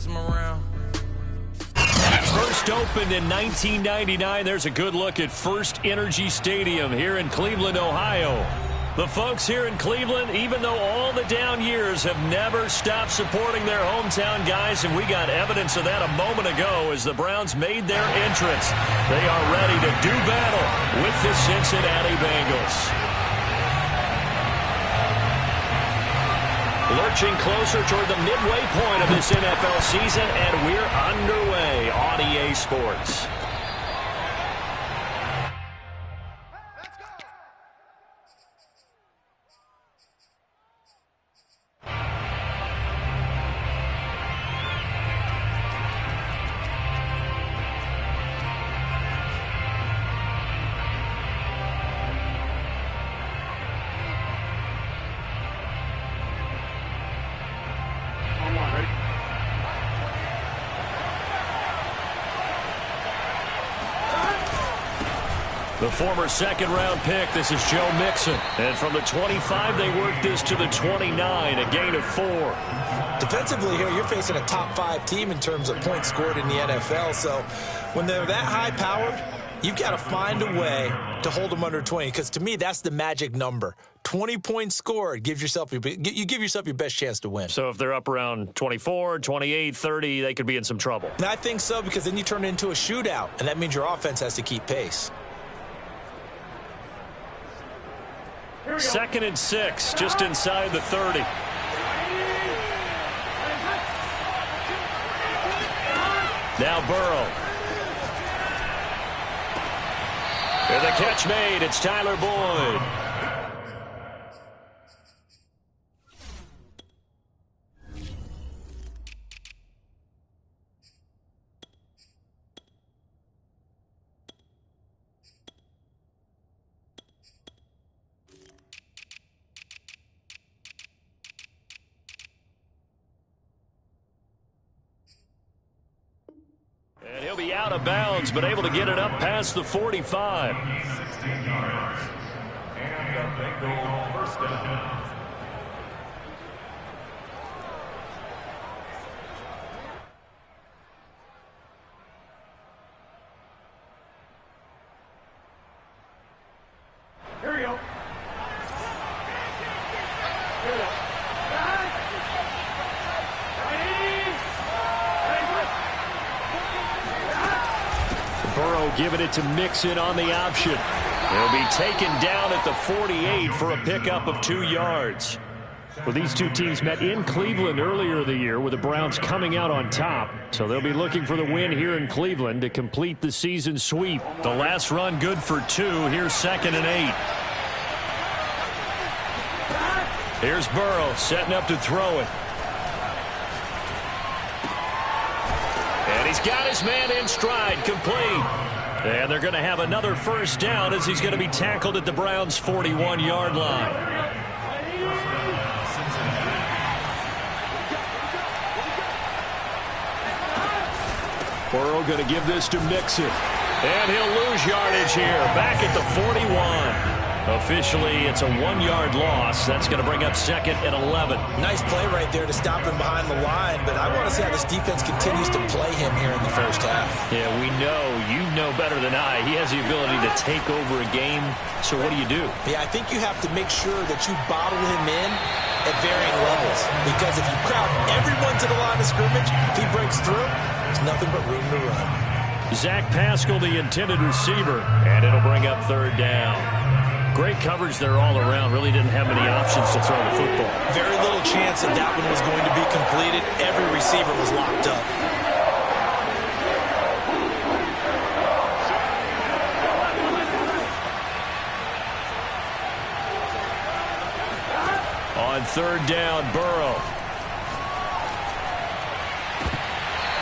them around. First opened in 1999. There's a good look at First Energy Stadium here in Cleveland, Ohio. The folks here in Cleveland, even though all the down years, have never stopped supporting their hometown guys, and we got evidence of that a moment ago as the Browns made their entrance. They are ready to do battle with the Cincinnati Bengals. Lurching closer toward the midway point of this NFL season, and we're underway on EA Sports. The former second-round pick, this is Joe Mixon. And from the 25, they work this to the 29, a gain of 4. Defensively here, you're facing a top-5 team in terms of points scored in the NFL. So when they're that high-powered, you've got to find a way to hold them under 20. Because to me, that's the magic number. 20 points scored, you give yourself your best chance to win. So if they're up around 24, 28, 30, they could be in some trouble. And I think so, because then you turn it into a shootout, and that means your offense has to keep pace. 2nd and 6, just inside the 30. Now Burrow. And the catch made. It's Tyler Boyd. And he'll be out of bounds, but able to get it up past the 45. 16 yards. And the Bengals first down. Here we go. Burrow giving it to Mixon on the option. He'll be taken down at the 48 for a pickup of 2 yards. Well, these two teams met in Cleveland earlier in the year with the Browns coming out on top. So they'll be looking for the win here in Cleveland to complete the season sweep. The last run good for 2. Here's 2nd and 8. Here's Burrow setting up to throw it. And he's got his man in stride, complete. And they're going to have another first down as he's going to be tackled at the Browns' 41-yard line. Burrow going to give this to Mixon. And he'll lose yardage here, back at the 41. Officially, it's a 1-yard loss. That's going to bring up 2nd and 11. Nice play right there to stop him behind the line, but I want to see how this defense continues to play him here in the first half. Yeah, we know. You know better than I. He has the ability to take over a game. So what do you do? Yeah, I think you have to make sure that you bottle him in at varying levels, because if you crowd everyone to the line of scrimmage, if he breaks through, there's nothing but room to run. Zach Pascal, the intended receiver, and it'll bring up 3rd down. Great coverage there all around. Really didn't have many options to throw the football. Very little chance that that one was going to be completed. Every receiver was locked up. On 3rd down, Burrow.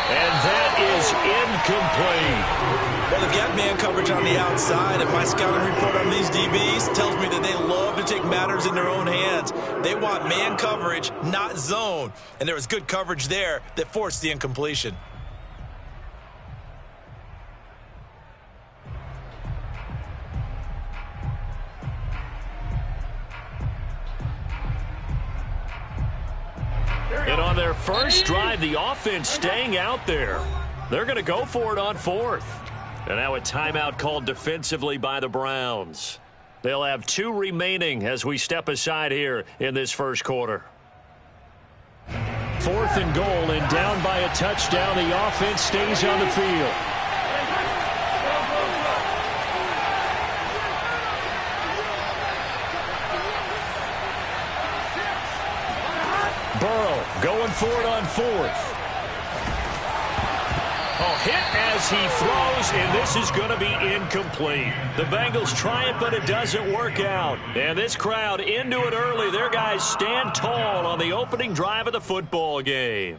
And that is incomplete. Well, they've got man coverage on the outside, and my scouting report on these DBs tells me that they love to take matters in their own hands. They want man coverage, not zone. And there was good coverage there that forced the incompletion. And on their first drive, the offense staying out there. They're going to go for it on fourth. And now a timeout called defensively by the Browns. They'll have 2 remaining as we step aside here in this first quarter. 4th and goal, and down by a touchdown. The offense stays on the field. Burrow going for it on 4th. Oh, hit as he throws, and this is going to be incomplete. The Bengals try it, but it doesn't work out. And this crowd into it early. Their guys stand tall on the opening drive of the football game.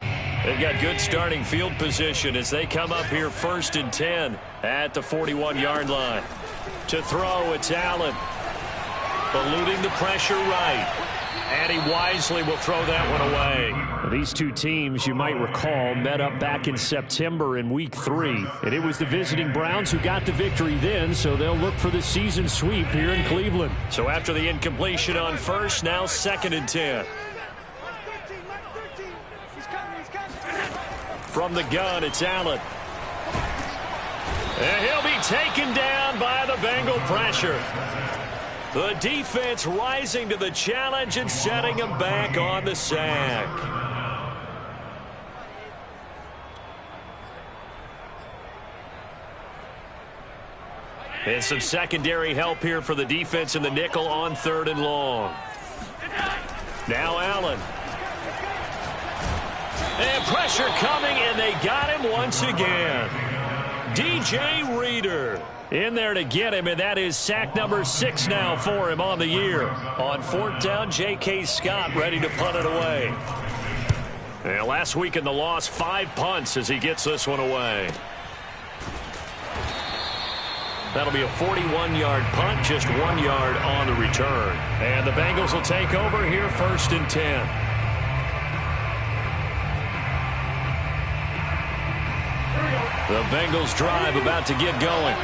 They've got good starting field position as they come up here 1st and 10 at the 41-yard line. To throw, it's Allen. Eluding the pressure right. And he wisely will throw that one away. These two teams, you might recall, met up back in September in Week 3. And it was the visiting Browns who got the victory then, so they'll look for the season sweep here in Cleveland. So after the incompletion on 1st, now 2nd and 10. From the gun, it's Allen. And he'll be taken down by the Bengal pressure. The defense rising to the challenge and setting him back on the sack. And some secondary help here for the defense in the nickel on 3rd and long. Now Allen. And pressure coming, and they got him once again. DJ Reader in there to get him, and that is sack number 6 now for him on the year. On 4th down, J.K. Scott ready to punt it away. And last week in the loss, 5 punts as he gets this one away. That'll be a 41-yard punt, just 1 yard on the return. And the Bengals will take over here 1st and 10. The Bengals drive about to get going.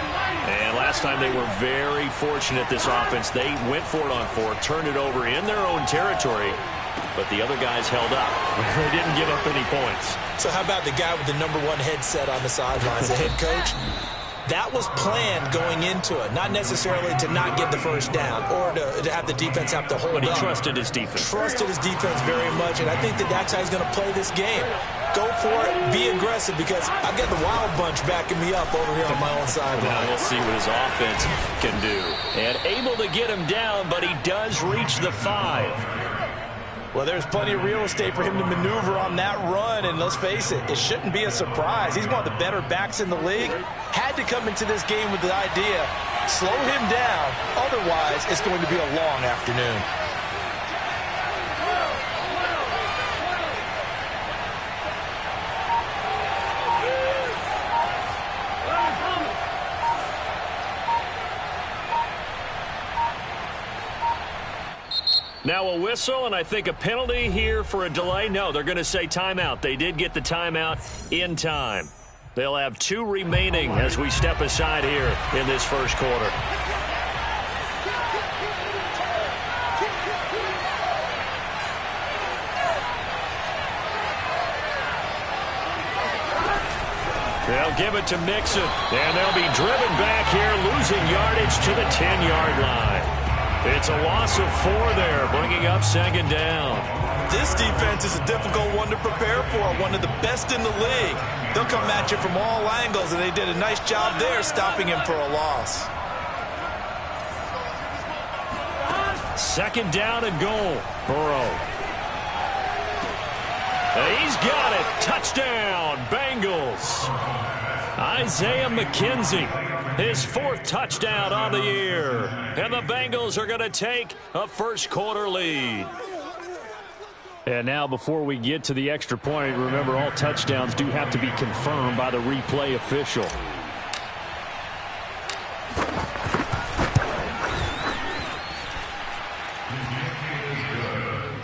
And last time they were very fortunate, this offense. They went for it on 4th, turned it over in their own territory, but the other guys held up. They didn't give up any points. So how about the guy with the number 1 headset on the sidelines, the head coach? That was planned going into it, not necessarily to not get the first down or to have the defense have to hold up. But he trusted his defense. Trusted his defense very much, and I think that's how he's going to play this game. Go for it, be aggressive, because I've got the Wild Bunch backing me up over here on my own sideline. Now we'll see what his offense can do. And able to get him down, but he does reach the 5. Well, there's plenty of real estate for him to maneuver on that run, and let's face it, it shouldn't be a surprise. He's one of the better backs in the league. Had to come into this game with the idea, slow him down, otherwise it's going to be a long afternoon. Now a whistle, and I think a penalty here for a delay. No, they're going to say timeout. They did get the timeout in time. They'll have 2 remaining as we step aside here in this first quarter. They'll give it to Mixon, and they'll be driven back here, losing yardage to the 10-yard line. It's a loss of 4 there, bringing up 2nd down. This defense is a difficult one to prepare for, one of the best in the league. They'll come at you from all angles, and they did a nice job there stopping him for a loss. 2nd down and goal. Burrow. He's got it. Touchdown, Bengals. Isaiah McKenzie, his 4th touchdown on the year. And the Bengals are going to take a first quarter lead. And now before we get to the extra point, remember all touchdowns do have to be confirmed by the replay official.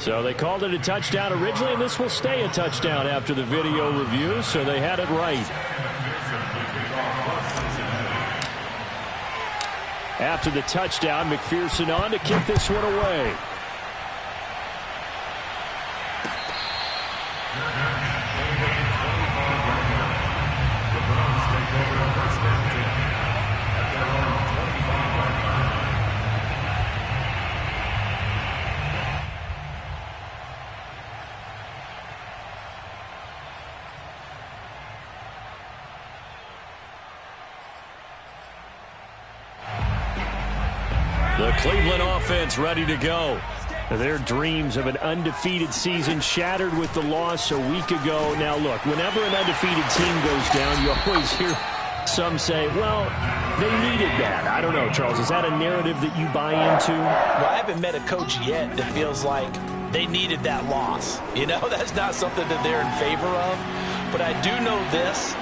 So they called it a touchdown originally, and this will stay a touchdown after the video review, so they had it right. After the touchdown, McPherson on to kick this one away. The Cleveland offense ready to go. Their dreams of an undefeated season shattered with the loss a week ago. Now, look, whenever an undefeated team goes down, you always hear some say, well, they needed that. I don't know, Charles. Is that a narrative that you buy into? Well, I haven't met a coach yet that feels like they needed that loss. You know, that's not something that they're in favor of. But I do know this.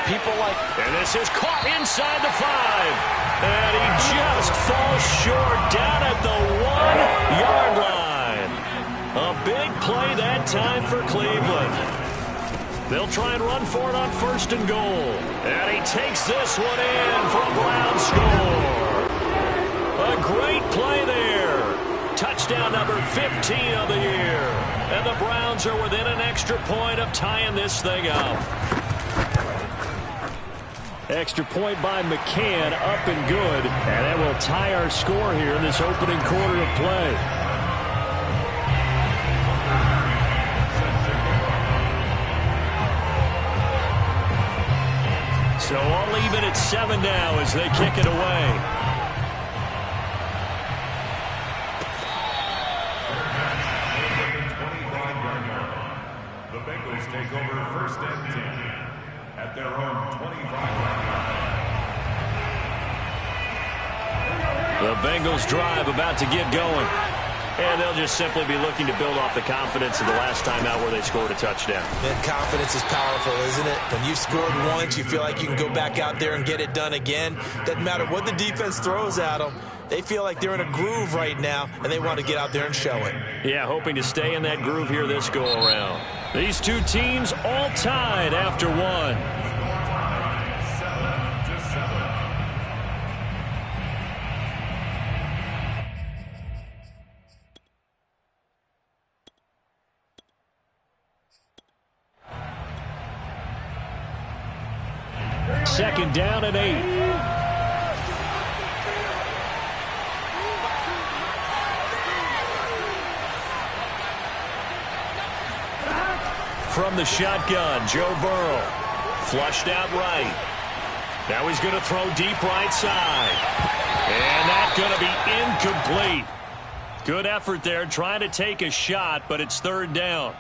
People like... And this is caught inside the 5. And he just falls short down at the 1-yard line. A big play that time for Cleveland. They'll try and run for it on 1st and goal. And he takes this one in for a Brown score. A great play there. Touchdown number 15 of the year. And the Browns are within an extra point of tying this thing up. Extra point by McCann, up and good. And that will tie our score here in this opening quarter of play. So all even at 7 now as they kick it away. The Bengals take over 1st and 10 at their own 25-yard line. The Bengals drive about to get going. And they'll just simply be looking to build off the confidence of the last time out where they scored a touchdown. Man, confidence is powerful, isn't it? When you've scored once, you feel like you can go back out there and get it done again. Doesn't matter what the defense throws at them. They feel like they're in a groove right now, and they want to get out there and show it. Yeah, hoping to stay in that groove here this go-around. These two teams all tied after one. Second down and 8. From the shotgun, Joe Burrow. Flushed out right. Now he's going to throw deep right side. And that's going to be incomplete. Good effort there trying to take a shot, but it's 3rd down.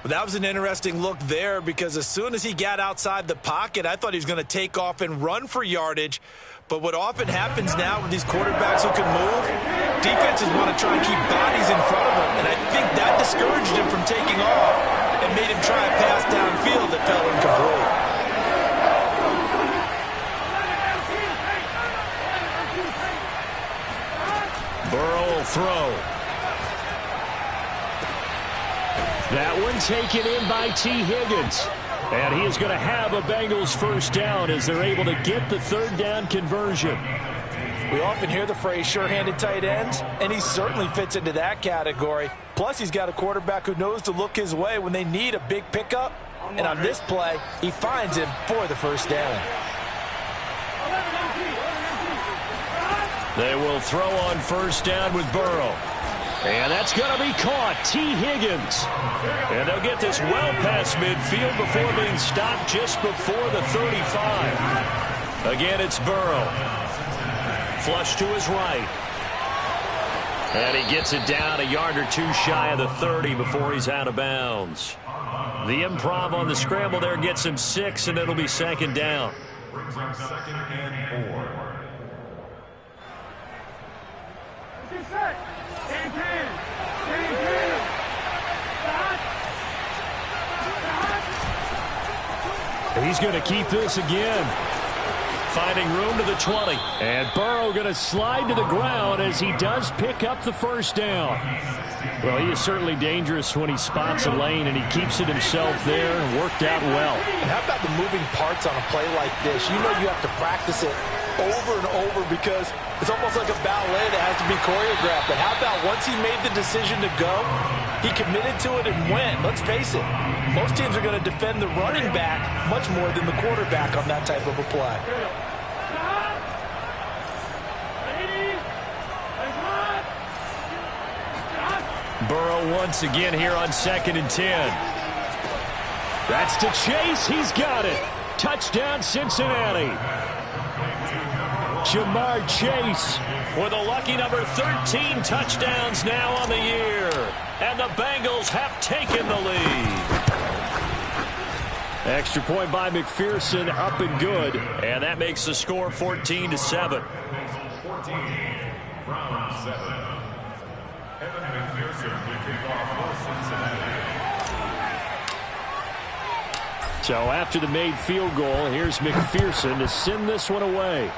Well, that was an interesting look there because as soon as he got outside the pocket, I thought he was going to take off and run for yardage. But what often happens now with these quarterbacks who can move, defenses want to try and keep bodies in front of them. And I think that discouraged him from taking off and made him try a pass downfield that fell incomplete. Burrow will throw. That one taken in by T. Higgins. And he is going to have a Bengals 1st down as they're able to get the 3rd down conversion. We often hear the phrase sure-handed tight ends, and he certainly fits into that category. Plus, he's got a quarterback who knows to look his way when they need a big pickup. And on this play, he finds him for the 1st down. They will throw on 1st down with Burrow. And that's going to be caught. T. Higgins. And they'll get this well past midfield before being stopped just before the 35. Again, it's Burrow. Flush to his right. And he gets it down a yard or two shy of the 30 before he's out of bounds. The improv on the scramble there gets him 6, and it'll be 2nd down. Brings up 2nd and 4. He's going to keep this again. Finding room to the 20. And Burrow going to slide to the ground as he does pick up the 1st down. Well, he is certainly dangerous when he spots a lane, and he keeps it himself there and worked out well. And how about the moving parts on a play like this? You know you have to practice it over and over because it's almost like a ballet that has to be choreographed. But how about once he made the decision to go, he committed to it and went. Let's face it, most teams are going to defend the running back much more than the quarterback on that type of a play. Burrow once again here on 2nd and 10. That's to Chase. He's got it. Touchdown, Cincinnati. Jamar Chase with a lucky number 13 touchdowns now on the year. And the Bengals have taken the lead. Extra point by McPherson, up and good. And that makes the score 14-7. 14 from 7. Evan McPherson will kick off for Cincinnati. So after the made field goal, here's McPherson to send this one away.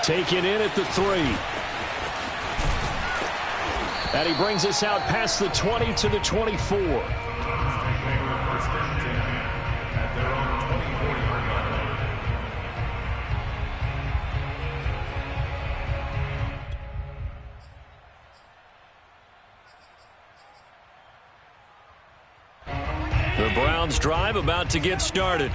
Taken in at the 3. And he brings us out past the 20 to the 24. The Browns drive about to get started.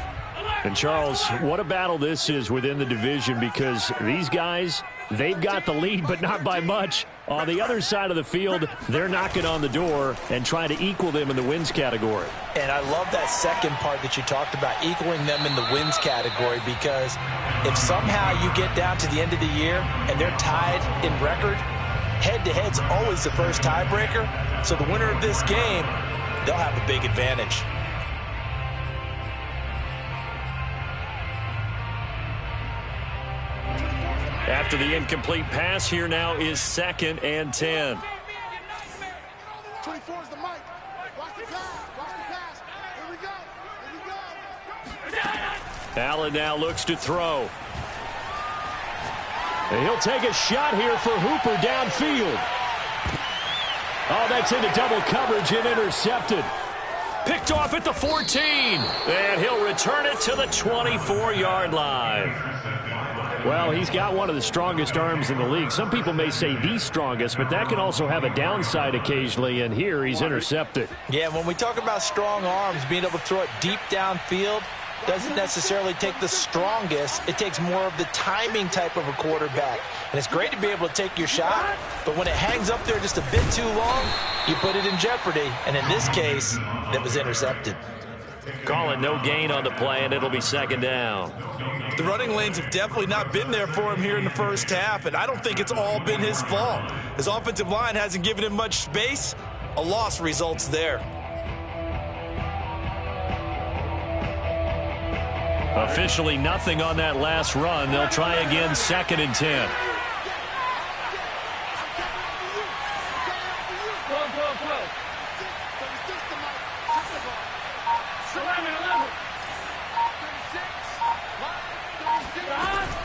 And Charles, what a battle this is within the division, because these guys, they've got the lead, but not by much. On the other side of the field, they're knocking on the door and trying to equal them in the wins category. And I love that second part that you talked about, equaling them in the wins category, because if somehow you get down to the end of the year and they're tied in record, head-to-head's always the first tiebreaker. So the winner of this game, they'll have a big advantage. After the incomplete pass, here now is 2nd and 10. 24 is the mic. Watch the pass. Watch the pass. Here we go. Here we go. Allen now looks to throw. And he'll take a shot here for Hooper downfield. Oh, that's into double coverage and intercepted. Picked off at the 14. And he'll return it to the 24-yard line. Well, he's got one of the strongest arms in the league. Some people may say the strongest, but that can also have a downside occasionally, and here he's intercepted. Yeah, when we talk about strong arms, being able to throw it deep downfield doesn't necessarily take the strongest. It takes more of the timing type of a quarterback. And it's great to be able to take your shot, but when it hangs up there just a bit too long, you put it in jeopardy. And in this case, it was intercepted. Calling no gain on the play, and it'll be 2nd down. The running lanes have definitely not been there for him here in the first half, and I don't think it's all been his fault. His offensive line hasn't given him much space. A loss results there. Officially nothing on that last run. They'll try again, 2nd and 10.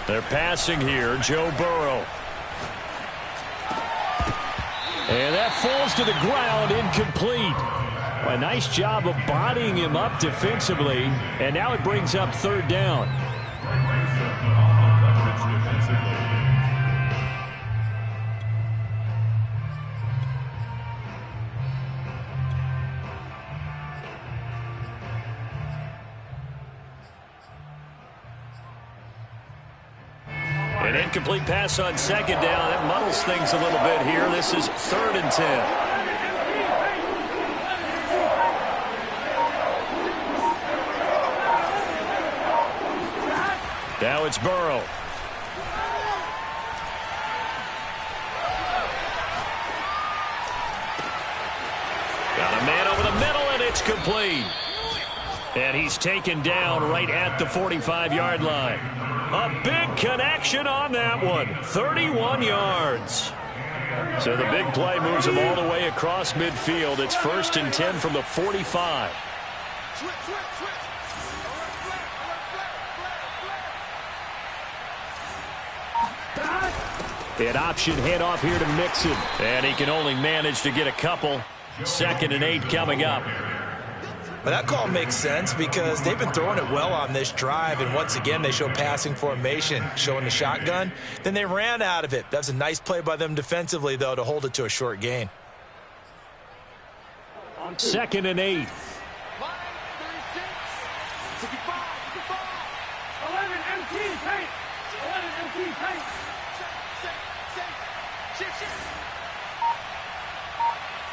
They're passing here, Joe Burrow. And that falls to the ground, incomplete. A nice job of bodying him up defensively, and now it brings up 3rd down. An incomplete pass on 2nd down. That muddles things a little bit here. This is 3rd and 10. Now it's Burrow. Got a man over the middle, and it's complete. And he's taken down right at the 45-yard line. A big connection on that one. 31 yards. So the big play moves him all the way across midfield. It's 1st and 10 from the 45. An option handoff here to Mixon. And he can only manage to get a couple. 2nd and 8 coming up. But that call makes sense because they've been throwing it well on this drive, and once again they show passing formation, showing the shotgun. Then they ran out of it. That's a nice play by them defensively, though, to hold it to a short gain. 2nd and 8. 11 MT paint. 11 MT paint. Shift.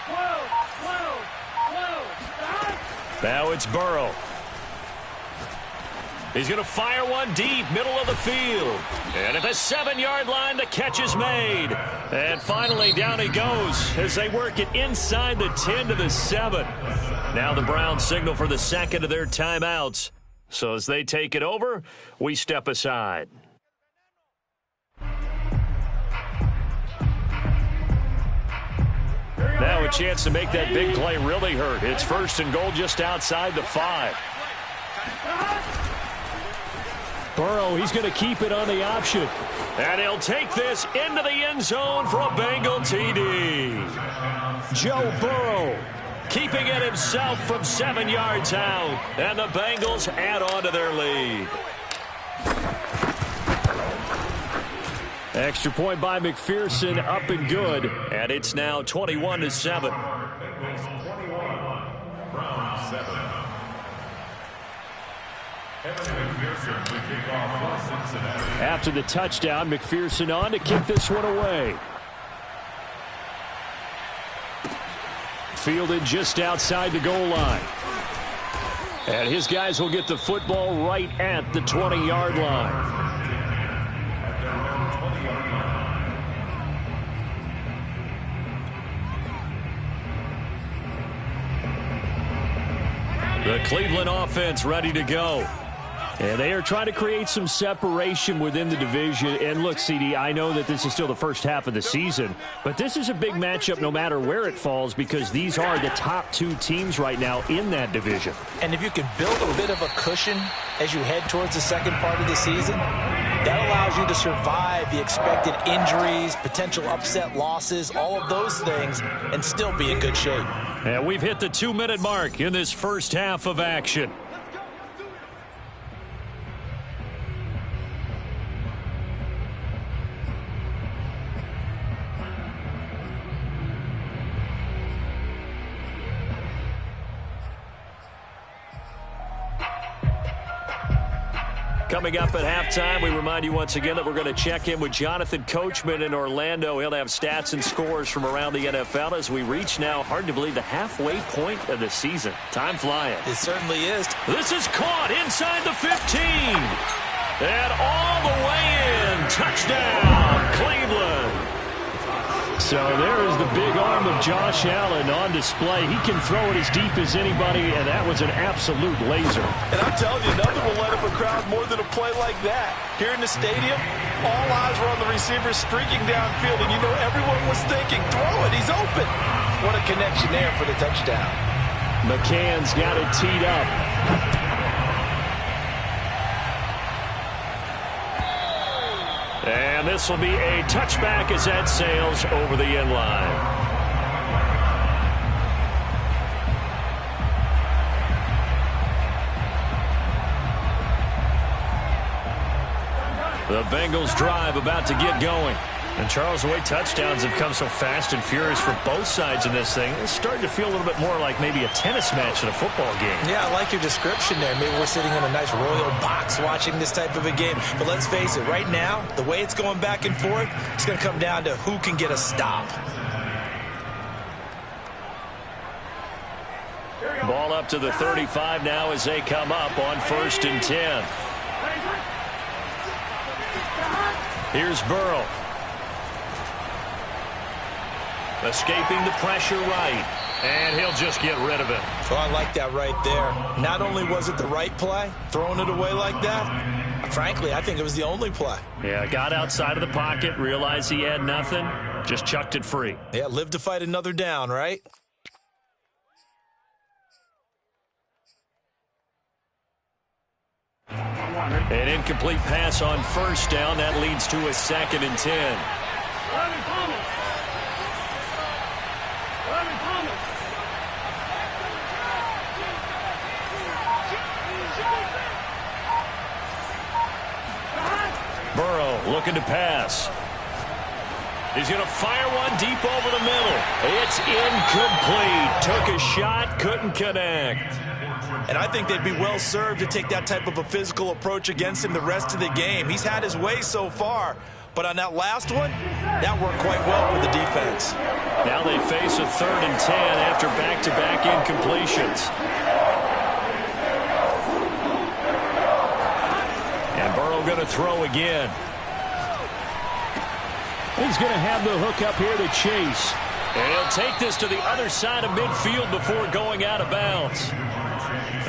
12. Now it's Burrow. He's going to fire one deep, middle of the field. And at the 7-yard line, the catch is made. And finally, down he goes as they work it inside the 10 to the 7. Now the Browns signal for the second of their timeouts. So as they take it over, we step aside. Now a chance to make that big play really hurt. It's 1st and goal just outside the 5. Burrow, he's going to keep it on the option. And he'll take this into the end zone for a Bengal TD. Joe Burrow keeping it himself from 7 yards out. And the Bengals add on to their lead. Extra point by McPherson, up and good. And it's now 21-7. After the touchdown, McPherson on to kick this one away. Fielded just outside the goal line. And his guys will get the football right at the 20-yard line. The Cleveland offense ready to go. And they are trying to create some separation within the division. And look, CD, I know that this is still the first half of the season, but this is a big matchup no matter where it falls because these are the top 2 teams right now in that division. And if you can build a bit of a cushion as you head towards the second part of the season, that allows you to survive the expected injuries, potential upset losses, all of those things, and still be in good shape. And we've hit the 2-minute mark in this first half of action. Coming up at halftime, we remind you once again that we're going to check in with Jonathan Coachman in Orlando. He'll have stats and scores from around the NFL as we reach now, hard to believe, the halfway point of the season. Time flying. It certainly is. This is caught inside the 15. And all the way in. Touchdown, Cleveland. So there is the big arm of Josh Allen on display. He can throw it as deep as anybody, and that was an absolute laser. And I'm telling you, nothing will light up a crowd more than a play like that. Here in the stadium, all eyes were on the receiver streaking downfield, and you know everyone was thinking, throw it, he's open. What a connection there for the touchdown. McCann's got it teed up. And this will be a touchback as that sails over the end line. The Bengals drive about to get going. And Charles, the way touchdowns have come so fast and furious for both sides in this thing, it's starting to feel a little bit more like maybe a tennis match in a football game. Yeah, I like your description there. Maybe we're sitting in a nice royal box watching this type of a game. But let's face it, right now, the way it's going back and forth, it's going to come down to who can get a stop. Ball up to the 35 now as they come up on 1st and 10. Here's Burrow. Escaping the pressure right. And he'll just get rid of it. So I like that right there. Not only was it the right play, throwing it away like that, frankly, I think it was the only play. Yeah, got outside of the pocket, realized he had nothing, just chucked it free. Yeah, live to fight another down, right? An incomplete pass on 1st down. That leads to a 2nd and 10. Burrow looking to pass. He's going to fire one deep over the middle. It's incomplete. Took a shot, couldn't connect. And I think they'd be well served to take that type of a physical approach against him the rest of the game. He's had his way so far, but on that last one, that worked quite well for the defense. Now they face a 3rd and 10 after back-to-back incompletions. And Burrow going to throw again. He's going to have the hook up here to Chase. And he'll take this to the other side of midfield before going out of bounds.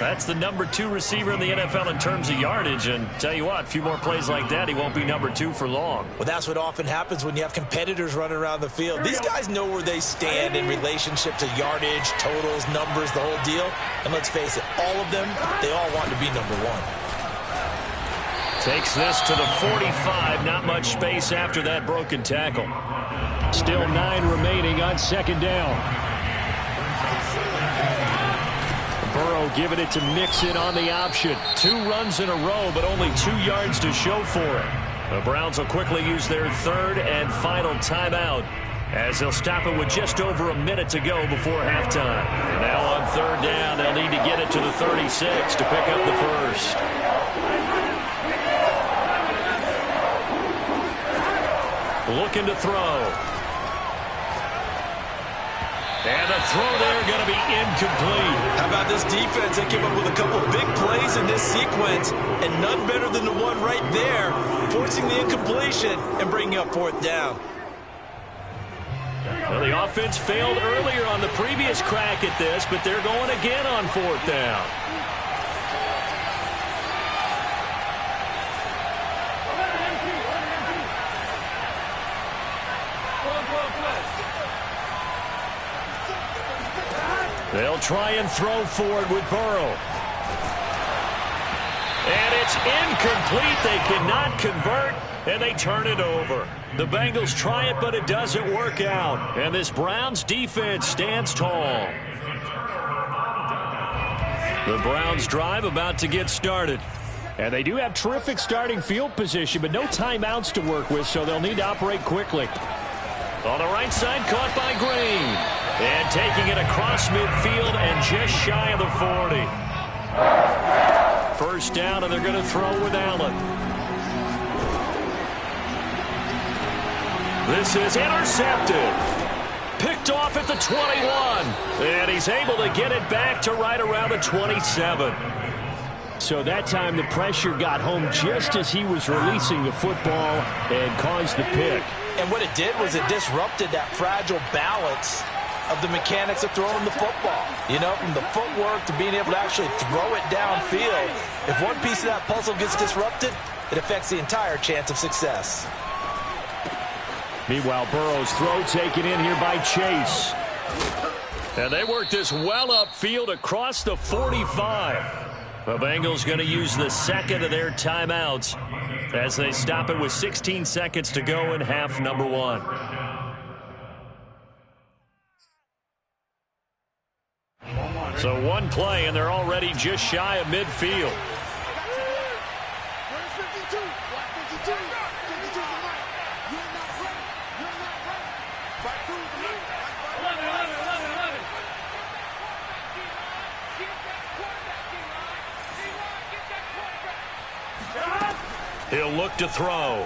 That's the number 2 receiver in the NFL in terms of yardage. And tell you what, a few more plays like that, he won't be number 2 for long. Well, that's what often happens when you have competitors running around the field. These guys know where they stand in relationship to yardage, totals, numbers, the whole deal. And let's face it, all of them, they all want to be number 1. Takes this to the 45. Not much space after that broken tackle. Still 9 remaining on 2nd down. Burrow giving it to Mixon on the option. 2 runs in a row, but only 2 yards to show for it. The Browns will quickly use their 3rd and final timeout as they'll stop it with just over a minute to go before halftime. And now on 3rd down, they'll need to get it to the 36 to pick up the first. Looking to throw. And the throw there going to be incomplete. How about this defense? They came up with a couple big plays in this sequence, and none better than the one right there, forcing the incompletion and bringing up 4th down. Well, the offense failed earlier on the previous crack at this, but they're going again on 4th down. They'll try and throw for it with Burrow. And it's incomplete. They cannot convert, and they turn it over. The Bengals try it, but it doesn't work out. And this Browns defense stands tall. The Browns drive about to get started. And they do have terrific starting field position, but no timeouts to work with, so they'll need to operate quickly. On the right side, caught by Green. And taking it across midfield and just shy of the 40. First down, and they're going to throw with Allen. This is intercepted. Picked off at the 21. And he's able to get it back to right around the 27. So that time the pressure got home just as he was releasing the football and caused the pick. And what it did was it disrupted that fragile balance of the mechanics of throwing the football. You know, from the footwork to being able to actually throw it downfield. If one piece of that puzzle gets disrupted, it affects the entire chance of success. Meanwhile, Burrow's throw taken in here by Chase. And they work this well upfield across the 45. The Bengals going to use the 2nd of their timeouts as they stop it with 16 seconds to go in half number 1. So 1 play, and they're already just shy of midfield. He'll look to throw.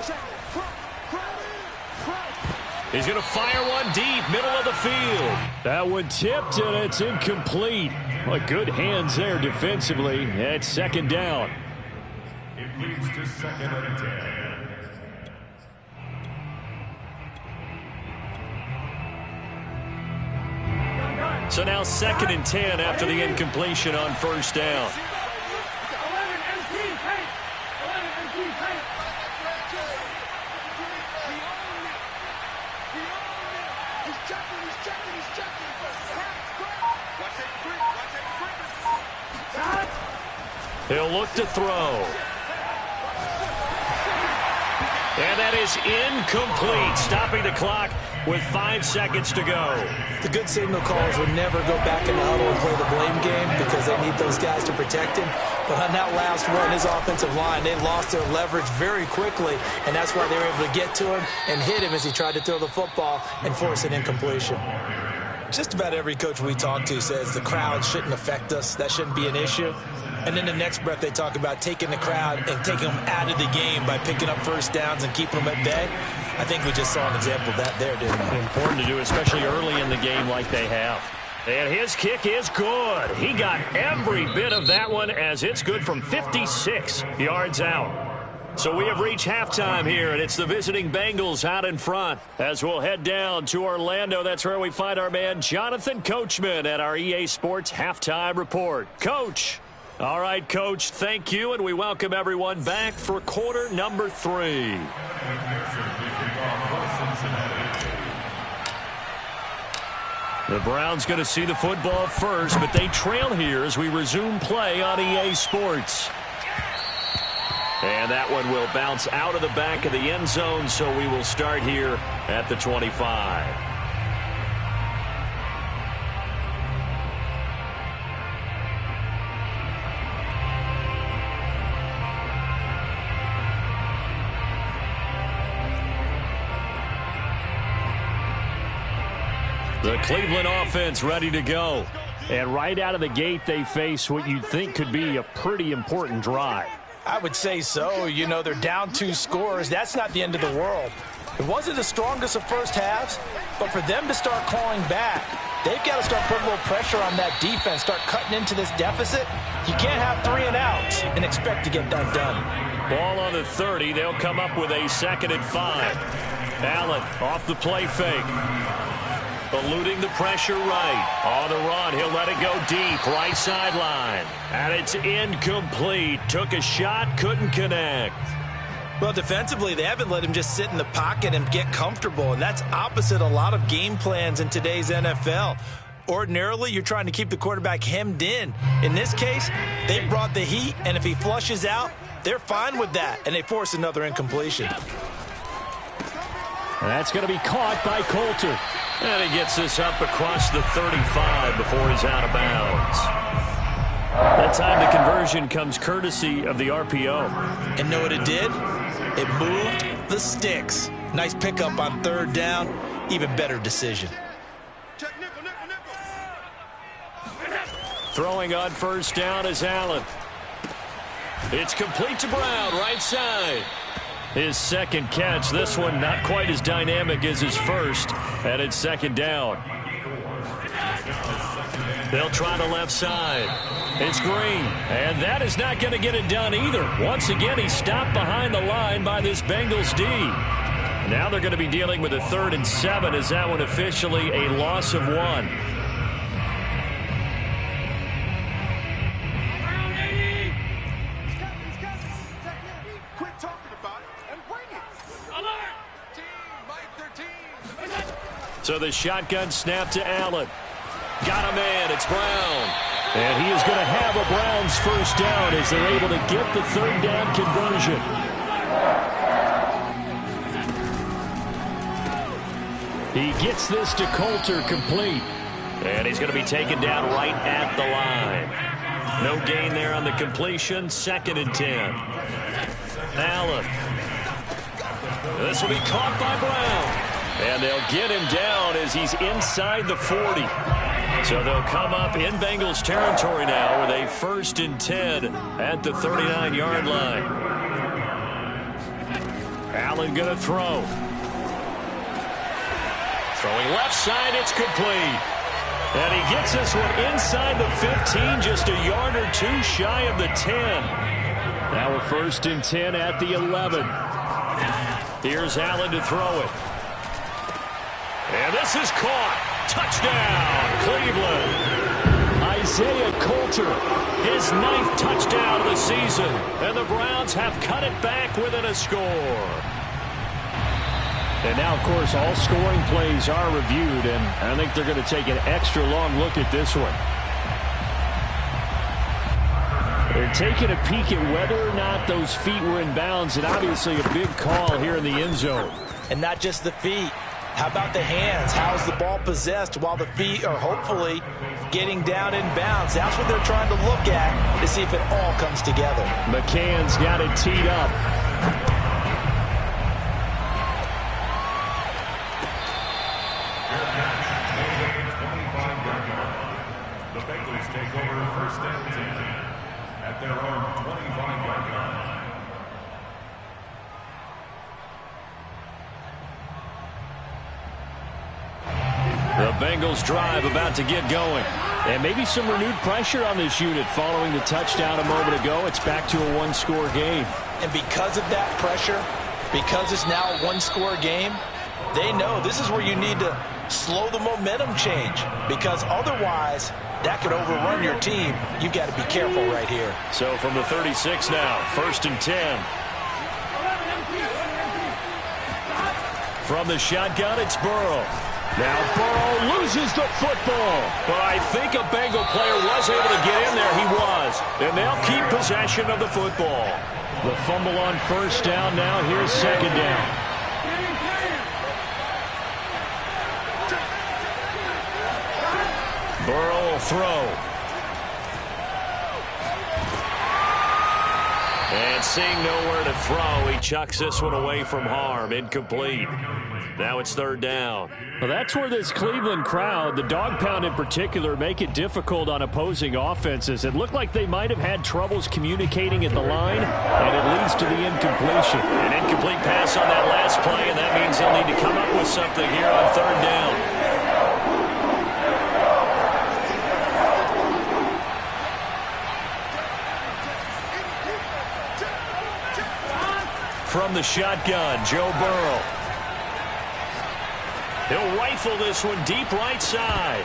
He's going to fire one deep, middle of the field. That one tipped, and it's incomplete. Well, good hands there defensively at 2nd down. It leads to 2nd and 10. So now 2nd and 10 after the incompletion on 1st down. He'll look to throw. And that is incomplete, stopping the clock with 5 seconds to go. The good signal callers would never go back in the huddle and play the blame game because they need those guys to protect him. But on that last run, his offensive line, they lost their leverage very quickly, and that's why they were able to get to him and hit him as he tried to throw the football and force an incompletion. Just about every coach we talk to says the crowd shouldn't affect us. That shouldn't be an issue. And then the next breath they talk about taking the crowd and taking them out of the game by picking up first downs and keeping them at bay. I think we just saw an example of that there, didn't we? Important to do, especially early in the game like they have. And his kick is good. He got every bit of that one as it's good from 56 yards out. So we have reached halftime here, and it's the visiting Bengals out in front. As we'll head down to Orlando, that's where we find our man Jonathan Coachman at our EA Sports Halftime Report. Coach. All right, Coach, thank you, and we welcome everyone back for quarter number 3. The Browns going to see the football first, but they trail here as we resume play on EA Sports. And that one will bounce out of the back of the end zone, so we will start here at the 25. The Cleveland offense ready to go. And right out of the gate, they face what you'd think could be a pretty important drive. I would say so. You know, they're down 2 scores. That's not the end of the world. It wasn't the strongest of first halves, but for them to start clawing back, they've got to start putting a little pressure on that defense, start cutting into this deficit. You can't have 3 and outs and expect to get that done. Ball on the 30. They'll come up with a 2nd and 5. Allen off the play fake. Eluding the pressure right. On the run, he'll let it go deep, right sideline. And it's incomplete. Took a shot, couldn't connect. Well, defensively, they haven't let him just sit in the pocket and get comfortable, and that's opposite a lot of game plans in today's NFL. Ordinarily, you're trying to keep the quarterback hemmed in. In this case, they brought the heat, and if he flushes out, they're fine with that, and they force another incompletion. That's going to be caught by Coulter. And he gets this up across the 35 before he's out of bounds. That time the conversion comes courtesy of the RPO. And know what it did? It moved the sticks. Nice pickup on 3rd down. Even better decision. Throwing on 1st down is Allen. It's complete to Brown, right side. His 2nd catch. This one not quite as dynamic as his first. And it's 2nd down. They'll try the left side. It's Green. And that is not going to get it done either. Once again, he's stopped behind the line by this Bengals D. Now they're going to be dealing with a 3rd and 7 as that one officially a loss of 1. So the shotgun snap to Allen. Got a man. It's Brown. And he is going to have a Browns 1st down as they're able to get the 3rd down conversion. He gets this to Coulter complete. And he's going to be taken down right at the line. No gain there on the completion. 2nd and 10. Allen. This will be caught by Brown. And they'll get him down as he's inside the 40. So they'll come up in Bengals territory now with a 1st and 10 at the 39-yard line. Allen going to throw. Throwing left side, it's complete. And he gets this one inside the 15, just a yard or 2 shy of the 10. Now a 1st and 10 at the 11. Here's Allen to throw it. And this is caught. Touchdown, Cleveland. Isaiah Coulter, his 9th touchdown of the season. And the Browns have cut it back within a score. And now, of course, all scoring plays are reviewed, and I think they're going to take an extra long look at this one. They're taking a peek at whether or not those feet were in bounds, and obviously a big call here in the end zone. And not just the feet. How about the hands? How's the ball possessed while the feet are hopefully getting down in bounds? That's what they're trying to look at to see if it all comes together. McCann's got it teed up. The Bengals take over first and 10 at their own 25-yard line. The Bengals drive about to get going. And maybe some renewed pressure on this unit following the touchdown a moment ago. It's back to a one-score game. And because of that pressure, because it's now a one-score game, they know this is where you need to slow the momentum change, because otherwise that could overrun your team. You've got to be careful right here. So from the 36 now, first and 10. From the shotgun, it's Burrow. Now Burrow loses the football. But I think a Bengal player was able to get in there. He was. And they'll keep possession of the football. The fumble on first down. Now here's second down. Burrow will throw. And seeing nowhere to throw, he chucks this one away from harm. Incomplete. Now it's third down. Well, that's where this Cleveland crowd, the dog pound in particular, make it difficult on opposing offenses. It looked like they might have had troubles communicating at the line, and it leads to the incompletion. An incomplete pass on that last play, and that means they'll need to come up with something here on third down. From the shotgun, Joe Burrow. He'll rifle this one deep right side.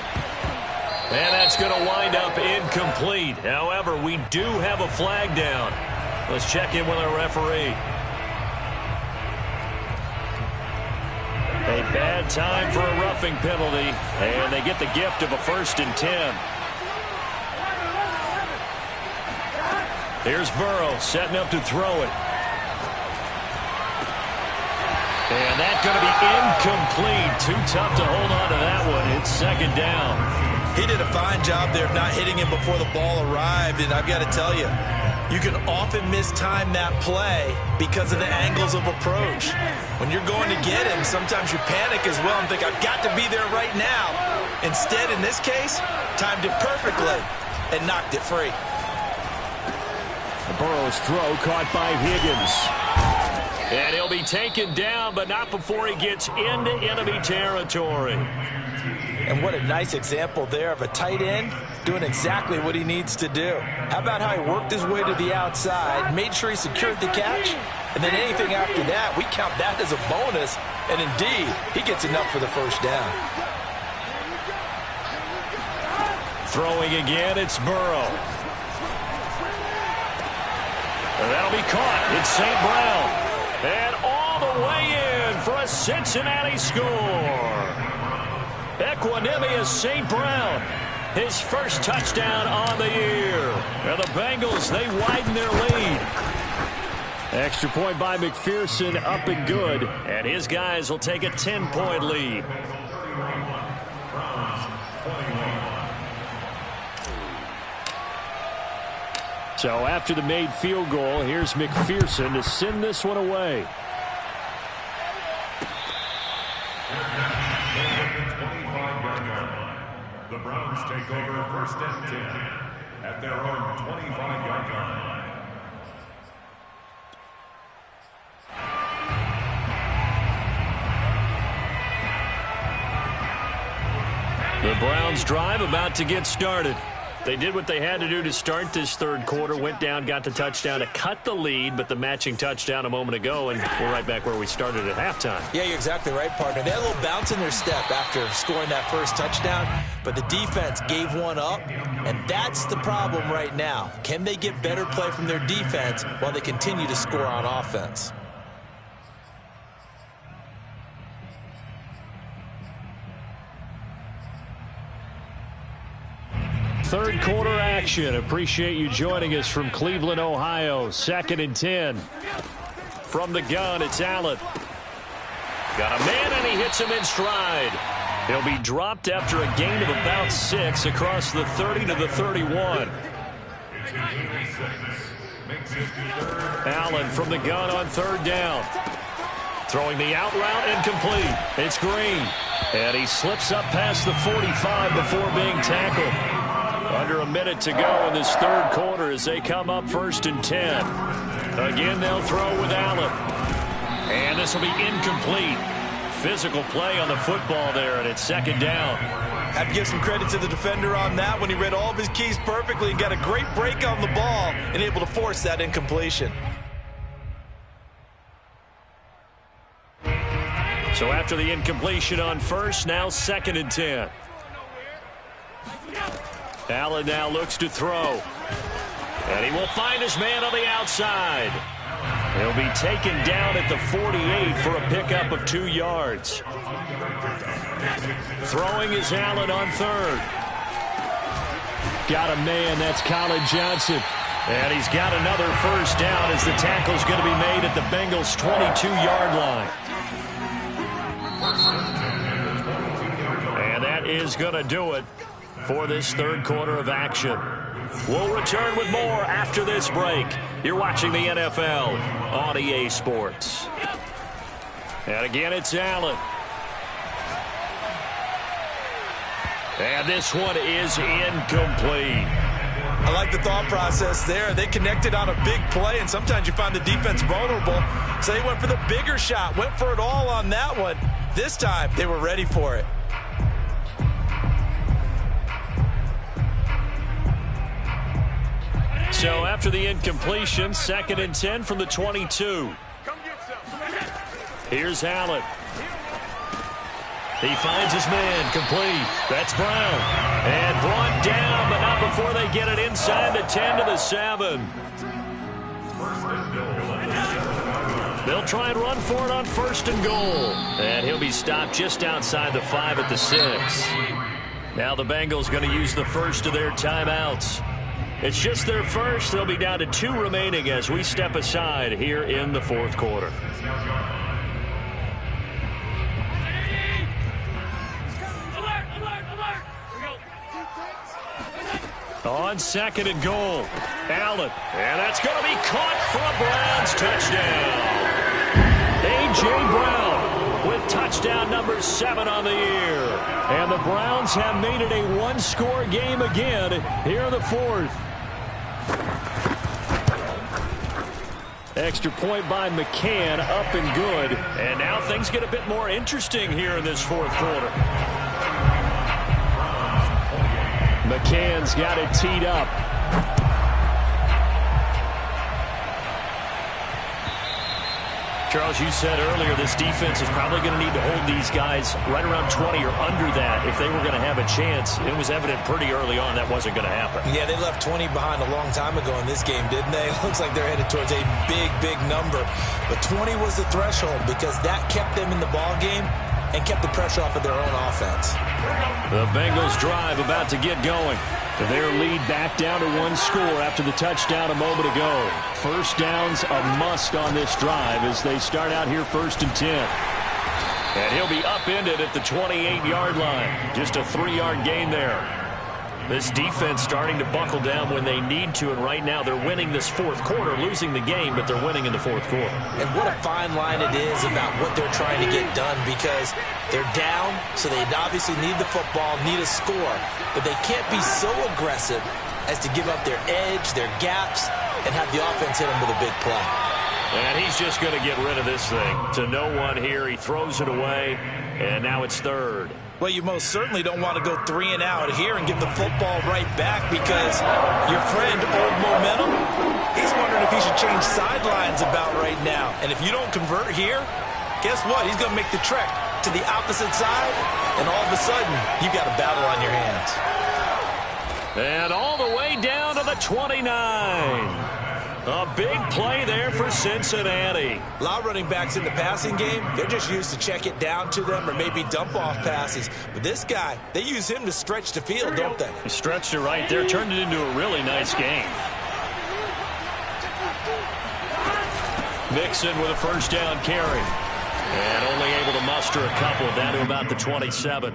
And that's going to wind up incomplete. However, we do have a flag down. Let's check in with our referee. A bad time for a roughing penalty. And they get the gift of a first and 10. Here's Burrow setting up to throw it. And that's going to be incomplete. Too tough to hold on to that one. It's second down. He did a fine job there of not hitting him before the ball arrived. And I've got to tell you, you can often mistime that play because of the angles of approach. When you're going to get him, sometimes you panic as well and think, I've got to be there right now. Instead, in this case, timed it perfectly and knocked it free. Burrow's throw caught by Higgins. And he'll be taken down, but not before he gets into enemy territory. And what a nice example there of a tight end doing exactly what he needs to do. How about how he worked his way to the outside, made sure he secured the catch, and then anything after that, we count that as a bonus. And indeed, he gets enough for the first down. Throwing again, it's Burrow. And that'll be caught. It's St. Brown. And all the way in for a Cincinnati score. Equanimeous St. Brown, his first touchdown on the year. And the Bengals, they widen their lead. Extra point by McPherson, up and good. And his guys will take a 10-point lead. So after the made field goal, here's McPherson to send this one away. The Browns take over first and 10 at their own 25-yard line. The Browns drive about to get started. They did what they had to do to start this third quarter, went down, got the touchdown to cut the lead, but the matching touchdown a moment ago, and we're right back where we started at halftime. Yeah, you're exactly right, partner. They had a little bounce in their step after scoring that first touchdown, but the defense gave one up, and that's the problem right now. Can they get better play from their defense while they continue to score on offense? Third quarter action. Appreciate you joining us from Cleveland, Ohio. 2nd and 10. From the gun, it's Allen. Got a man, and he hits him in stride. He'll be dropped after a gain of about 6 across the 30 to the 31. Allen from the gun on 3rd down. Throwing the out route, incomplete. It's Green. And he slips up past the 45 before being tackled. Under a minute to go in this 3rd quarter as they come up 1st and 10. Again, they'll throw with Allen. And this will be incomplete. Physical play on the football there, and it's 2nd down. Have to give some credit to the defender on that when he read all of his keys perfectly and got a great break on the ball and able to force that incompletion. So after the incompletion on 1st, now 2nd and 10. Allen now looks to throw. And he will find his man on the outside. He'll be taken down at the 48 for a pickup of 2 yards. Throwing is Allen on 3rd. Got a man, that's Colin Johnson. And he's got another 1st down as the tackle's going to be made at the Bengals' 22-yard line. And that is going to do it for this 3rd quarter of action. We'll return with more after this break. You're watching the NFL on EA Sports. And again, it's Allen. And this one is incomplete. I like the thought process there. They connected on a big play, and sometimes you find the defense vulnerable. So they went for the bigger shot, went for it all on that one. This time, they were ready for it. So after the incompletion, 2nd and 10 from the 22. Here's Allen. He finds his man, complete. That's Brown. And brought down, but not before they get it inside the 10 to the 7. They'll try and run for it on 1st and goal. And he'll be stopped just outside the 5 at the 6. Now the Bengals going to use the first of their timeouts. It's just their first. They'll be down to 2 remaining as we step aside here in the 4th quarter. On 2nd and goal, Allen. And that's going to be caught for a Browns touchdown. A.J. Brown with touchdown number 7 on the year. And the Browns have made it a 1-score game again here in the 4th. Extra point by McCann, up and good. And now things get a bit more interesting here in this 4th quarter. McCann's got it teed up. Charles, you said earlier this defense is probably going to need to hold these guys right around 20 or under that if they were going to have a chance. It was evident pretty early on that wasn't going to happen. Yeah, they left 20 behind a long time ago in this game, didn't they? It looks like they're headed towards a big, big number. But 20 was the threshold because that kept them in the ball game and kept the pressure off of their own offense. The Bengals drive about to get going. Their lead back down to 1 score after the touchdown a moment ago. 1st down's a must on this drive as they start out here 1st and 10. And he'll be upended at the 28-yard line. Just a 3-yard gain there. This defense starting to buckle down when they need to, and right now they're winning this 4th quarter, losing the game, but they're winning in the 4th quarter. And what a fine line it is about what they're trying to get done because they're down, so they obviously need the football, need a score, but they can't be so aggressive as to give up their edge, their gaps, and have the offense hit them with a big play. And he's just going to get rid of this thing. To no one here, he throws it away, and now it's 3rd. Well, you most certainly don't want to go 3 and out here and give the football right back because your friend, Old Momentum, he's wondering if he should change sidelines about right now. And if you don't convert here, guess what? He's going to make the trek to the opposite side, and all of a sudden, you got a battle on your hands. And all the way down to the 29. A big play there for Cincinnati. A lot of running backs in the passing game, they're just used to check it down to them or maybe dump off passes. But this guy, they use him to stretch the field, don't they? He stretched it right there, turned it into a really nice game. Mixon with a first down carry. And only able to muster a couple down to about the 27.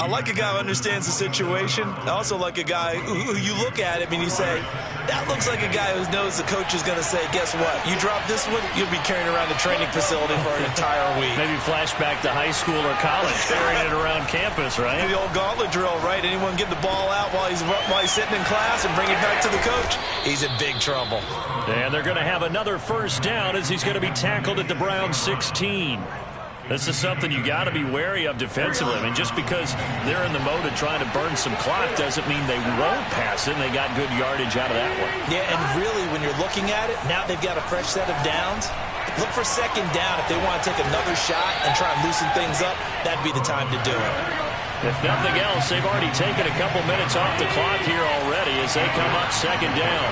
I like a guy who understands the situation. I also like a guy who you look at him and you say, that looks like a guy who knows the coach is going to say, guess what? You drop this one, you'll be carrying around the training facility for an entire week. Maybe flashback to high school or college, carrying it around campus, right? The old gauntlet drill, right? Anyone get the ball out while he's sitting in class and bring it back to the coach? He's in big trouble. And they're going to have another first down as he's going to be tackled at the Browns 16. This is something you got to be wary of defensively. I mean, just because they're in the mode of trying to burn some clock doesn't mean they won't pass it, and they got good yardage out of that one. Yeah, and really, when you're looking at it, now they've got a fresh set of downs. Look for second down if they want to take another shot and try and loosen things up. That'd be the time to do it. If nothing else, they've already taken a couple minutes off the clock here already as they come up second down.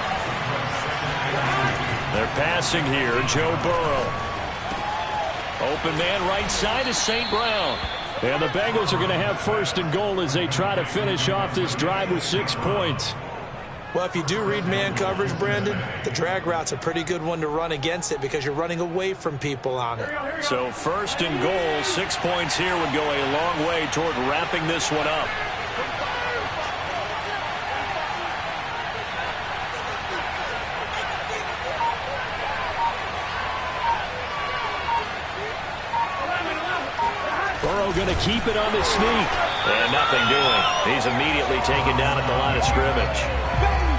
They're passing here, Joe Burrow. Open man right side is St. Brown. And the Bengals are going to have first and goal as they try to finish off this drive with 6 points. Well, if you do read man coverage, Brandon, the drag route's a pretty good one to run against it because you're running away from people on it. So first and goal, 6 points here would go a long way toward wrapping this one up. Burrow going to keep it on the sneak. And nothing doing. He's immediately taken down at the line of scrimmage.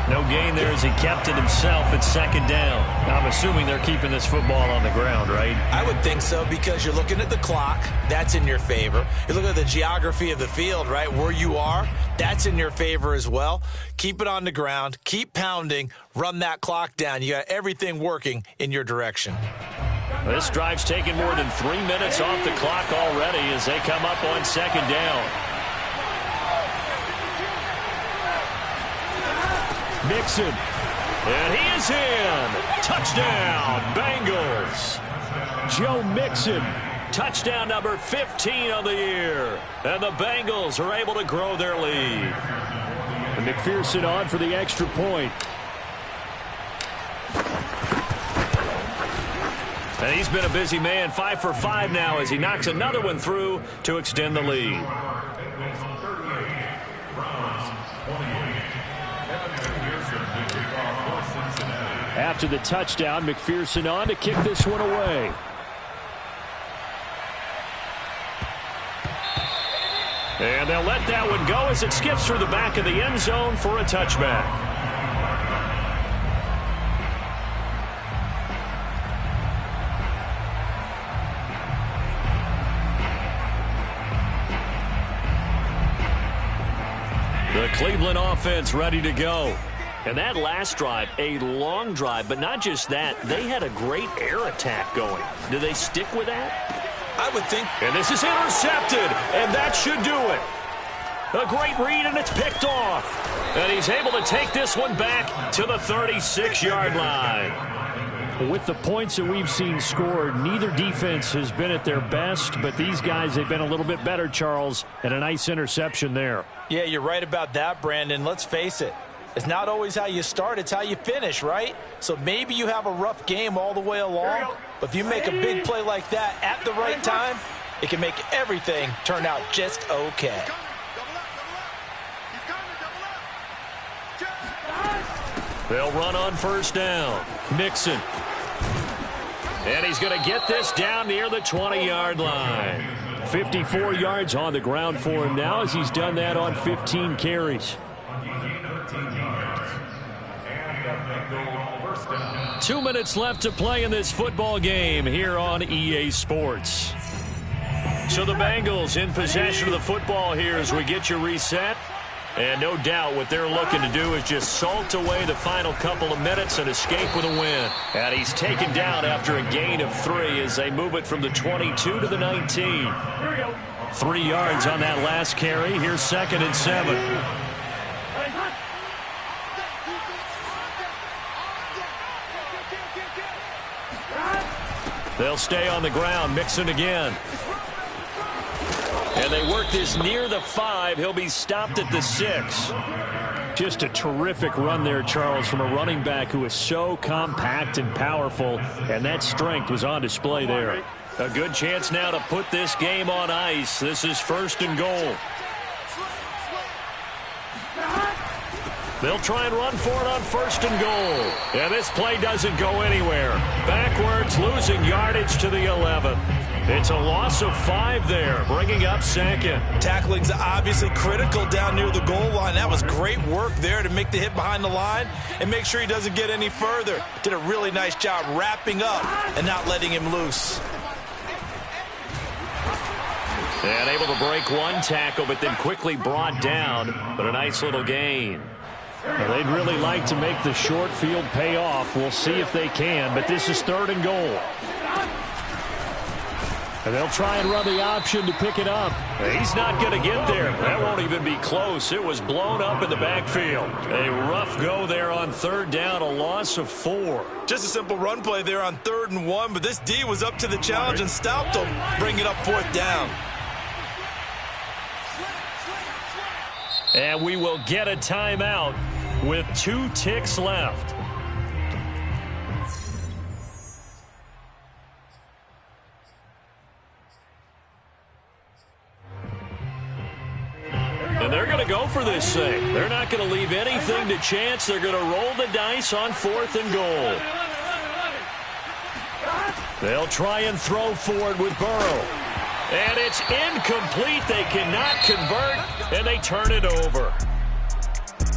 No gain there as he kept it himself at second down. Now, I'm assuming they're keeping this football on the ground, right? I would think so because you're looking at the clock. That's in your favor. You're looking at the geography of the field, right? Where you are, that's in your favor as well. Keep it on the ground. Keep pounding. Run that clock down. You got everything working in your direction. This drive's taken more than 3 minutes off the clock already as they come up on second down. Mixon. And he is in. Touchdown, Bengals. Joe Mixon. Touchdown number 15 on the year. And the Bengals are able to grow their lead. And McPherson on for the extra point. And he's been a busy man, 5 for 5 now as he knocks another one through to extend the lead. After the touchdown, McPherson on to kick this one away. And they'll let that one go as it skips through the back of the end zone for a touchback. The Cleveland offense ready to go. And that last drive, a long drive, but not just that, they had a great air attack going. Do they stick with that? I would think. And this is intercepted, and that should do it. A great read, and it's picked off. And he's able to take this one back to the 36-yard line. With the points that we've seen scored, neither defense has been at their best, but these guys, they've been a little bit better, Charles, and a nice interception there. Yeah, you're right about that, Brandon. Let's face it. It's not always how you start, it's how you finish, right? So maybe you have a rough game all the way along, but if you make a big play like that at the right time, it can make everything turn out just okay. They'll run on first down. Mixon. And he's going to get this down near the 20-yard line. 54 yards on the ground for him now as he's done that on 15 carries. 2 minutes left to play in this football game here on EA Sports. So the Bengals in possession of the football here as we get you reset. And no doubt what they're looking to do is just salt away the final couple of minutes and escape with a win. And he's taken down after a gain of 3 as they move it from the 22 to the 19. 3 yards on that last carry. Here's 2nd and 7. They'll stay on the ground. Mixon again. And they work this near the 5. He'll be stopped at the 6. Just a terrific run there, Charles, from a running back who is so compact and powerful, and that strength was on display there. A good chance now to put this game on ice. This is 1st and goal. They'll try and run for it on 1st and goal. And this play doesn't go anywhere. Backwards, losing yardage to the 11. It's a loss of 5 there, bringing up 2nd. Tackling's obviously critical down near the goal line. That was great work there to make the hit behind the line and make sure he doesn't get any further. Did a really nice job wrapping up and not letting him loose. And able to break one tackle, but then quickly brought down. But a nice little gain. Well, they'd really like to make the short field pay off. We'll see if they can, but this is 3rd and goal. And they'll try and run the option to pick it up. He's not going to get there. That won't even be close. It was blown up in the backfield. A rough go there on 3rd down, a loss of 4. Just a simple run play there on 3rd and 1, but this D was up to the challenge and stopped him, bringing up 4th down. And we will get a timeout with 2 ticks left. And they're going to go for this thing. They're not going to leave anything to chance. They're going to roll the dice on 4th and goal. They'll try and throw forward with Burrow. And it's incomplete. They cannot convert, and they turn it over.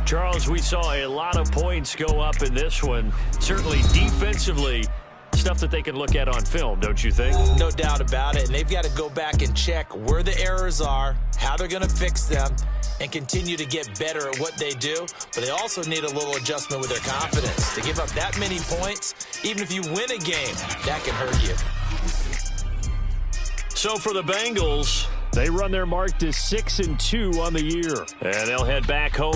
Charles, we saw a lot of points go up in this one. Certainly defensively, stuff that they can look at on film, don't you think? No doubt about it. And they've got to go back and check where the errors are, how they're going to fix them, and continue to get better at what they do. But they also need a little adjustment with their confidence. To give up that many points, even if you win a game, that can hurt you. So for the Bengals, they run their mark to 6-2 on the year. And they'll head back home.